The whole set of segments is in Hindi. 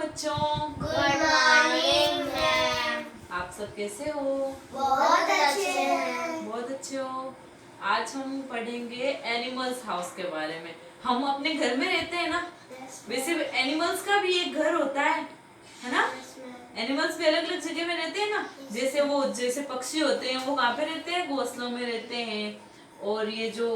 बच्चों। Good morning ma'am. आप सब कैसे हो? बहुत अच्छे हैं। बहुत अच्छे हो। आज हम पढ़ेंगे एनिमल्स हाउस के बारे में। हम अपने घर में रहते हैं ना, वैसे एनिमल्स का भी एक घर होता है ना? एनिमल्स भी अलग अलग जगह में रहते हैं ना। जैसे पक्षी होते हैं वो कहाँ पे रहते हैं? घोंसलों में रहते हैं। और ये जो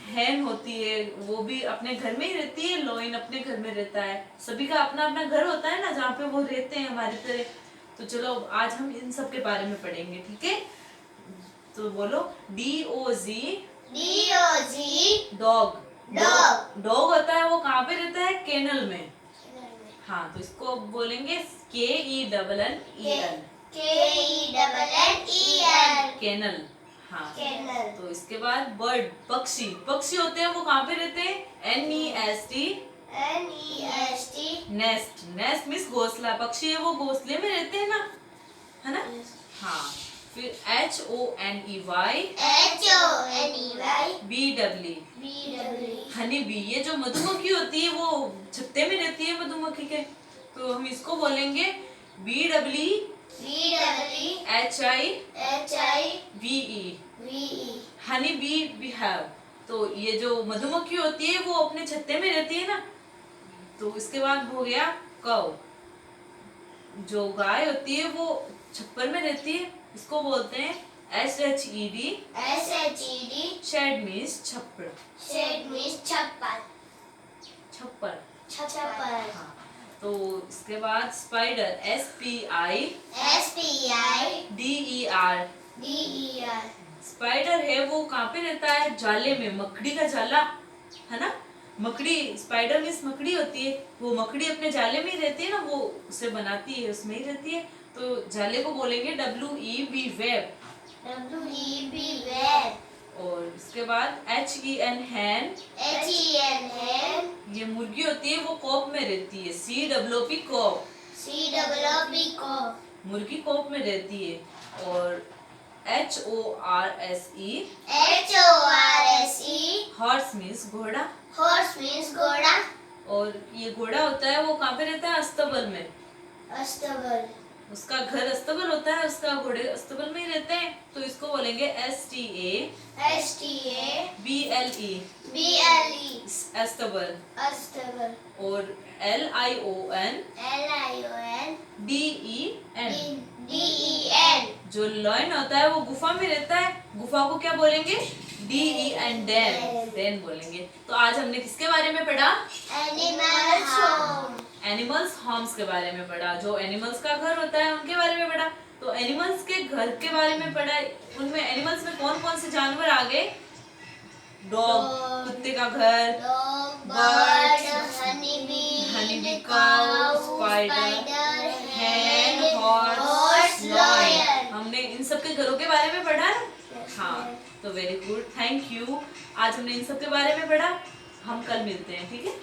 हैन होती है वो भी अपने घर में ही रहती है। लॉइन अपने घर में रहता है। सभी का अपना अपना घर होता है ना, जहाँ पे वो रहते हैं हमारी तरह। तो चलो आज हम इन सब के बारे में पढ़ेंगे, ठीक है? तो बोलो DOG। डॉग। डॉग होता है वो कहाँ पे रहता है? केनल में। हाँ, तो इसको बोलेंगे KENNEL। केनल। हाँ, तो इसके बाद बर्ड, पक्षी। पक्षी होते हैं वो कहाँ पे रहते हैं? NEST। नेस्ट। नेस्ट मीन्स घोंसला। पक्षी है वो घोंसले में रहते हैं ना, है ना? हाँ, फिर HONEY। BW। हनी बी, ये जो मधुमक्खी होती है वो छत्ते में रहती है मधुमक्खी के, तो हम इसको बोलेंगे BWHIVE। हनी बी बिहाव। तो ये जो मधुमक्खी होती है वो अपने छत्ते में रहती है ना। तो इसके बाद हो गया कौ। जो गाय होती है वो छप्पर में रहती है, इसको बोलते हैं SHED। शेड मीन्स छप्पर। छप्पर। हाँ, तो इसके बाद स्पाइडर SPIDER। स्पाइडर है वो कहाँ पे रहता है? जाले में। मकड़ी का जाला, है ना? मकड़ी, स्पाइडर मीन्स मकड़ी होती है। वो मकड़ी अपने जाले में ही रहती है ना, वो उसे बनाती है, उसमें ही रहती है। तो जाले को बोलेंगे WEB वेब। और इसके बाद HEN हैन। ये मुर्गी होती है वो कॉप में रहती है। COOP corp. मुर्गी कॉप में रहती है। और HORSE हॉर्स मीन्स घोड़ा। और ये घोड़ा होता है वो कहाँ पे रहता है? अस्तबल में। उसका घर अस्तबल होता है, उसका घोड़े अस्तबल में ही रहते हैं। तो इसको बोलेंगे STABLE अस्तबल। और LION DEN। जो लॉयन होता है वो गुफा में रहता है। गुफा को क्या बोलेंगे? DEN डेन बोलेंगे। तो आज हमने किसके बारे में पढ़ा? एनिमल्स होम्स के बारे में पढ़ा। जो एनिमल्स का घर होता है उनके बारे में पढ़ा। तो एनिमल्स के घर के बारे में पढ़ा। उनमें एनिमल्स में कौन कौन से जानवर आ गए? डॉग, कुत्ते का घर, बर्ड, हनी बी, काऊ, स्पाइडर, हैन, हॉर्स, लॉयन। हमने इन सब के घरों के बारे में पढ़ा है। हाँ, तो वेरी गुड, थैंक यू। आज हमने इन सब के बारे में पढ़ा। हम कल मिलते हैं, ठीक है?